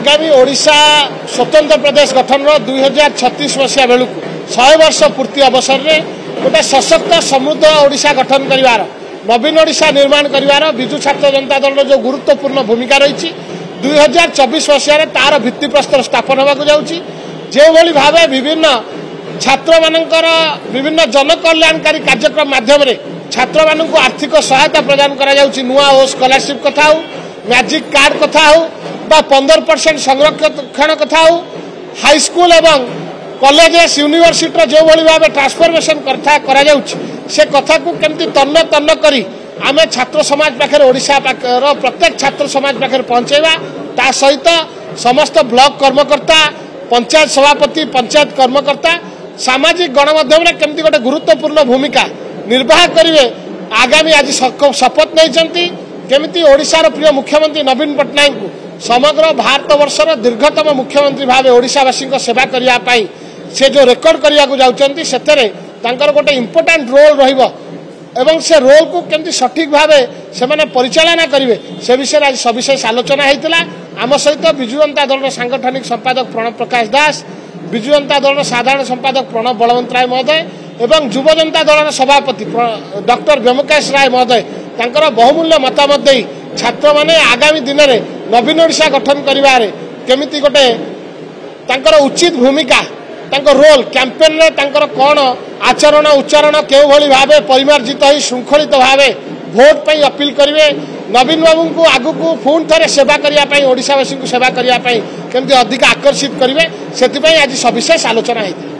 आगामी ओडिशा स्वतंत्र प्रदेश गठन 2036 मसीहा बेलू 100 वर्ष पूर्ति अवसर में गोटे सशक्त समृद्ध ओडिशा गठन कर नवीन ओडिशा निर्माण कर विजु छात्र जनता दल जो गुरुत्वपूर्ण भूमिका रही 2024 मसीह तार भित्तिप्रस्तर स्थापन होगा जाऊँगी जो भाव विभिन्न छात्र मानकर विभिन्न जनकल्याणकारी कार्यक्रम माध्यम छात्र मानक आर्थिक सहायता प्रदान करा जाउची नुआ हो स्कॉलरशिप कथा हो मैजिक कार्ड कथा हो 15% संरक्षण कथा हो हाई स्कूल एवं कॉलेज यूनिवर्सिटी जो भाव ट्रांसफॉर्मेशन करा जाउची से कथा को केमती तन्न तन्न करी आमे छात्र समाज पाखे ओडिशा प्रत्येक छात्र समाज पाखे पहुंचेबा ता सहित समस्त ब्लॉक कर्मकर्ता पंचायत सभापति पंचायत कर्मकर्ता सामाजिक गणमाध्यम केमती गोटे गुरुत्वपूर्ण भूमिका निर्वाह करेंगे आगामी आज शपथ नहीं केमिति ओडिशार प्रिय मुख्यमंत्री नवीन पट्टनायक को समग्र भारत वर्षर दीर्घतम मुख्यमंत्री भाव ओडिशावासी सेवा करने से जो रेकर्ड करने को जाउछंती सेतरे तांकर गोटे इंपोर्टेंट रोल रहिबो एवं से रोल को केमती सठिक भाव से माने परिचालना करेंगे से विषय आज सविशेष आलोचना होता आम सहित विजु जनता दल सांगठनिक संपादक प्रणव प्रकाश दास विजु जनता दल साधारण संपादक प्रणव बलवंत राय महोदय एवं युव जनता दल सभापति डॉक्टर व्योमकेश राय महोदय तांकर बहुमूल्य मतामत दे छात्र माने आगामी दिन में नवीन ओडिशा गठन करिवारे केमिति गोटे तांकर उचित भूमिका तांकर रोल कैंपेन रे तांकर कोन आचरण उच्चारण केउ भली भाबे परिमार्जित होई श्रृंखलित भाबे भोट पई अपील करिवे नवीन बाबू को आगु को पुणी थे सेवा करने ओडिशावासी को सेवा करने केमती अधिक आकर्षित करेंगे से आज सविशेष आलोचना होती।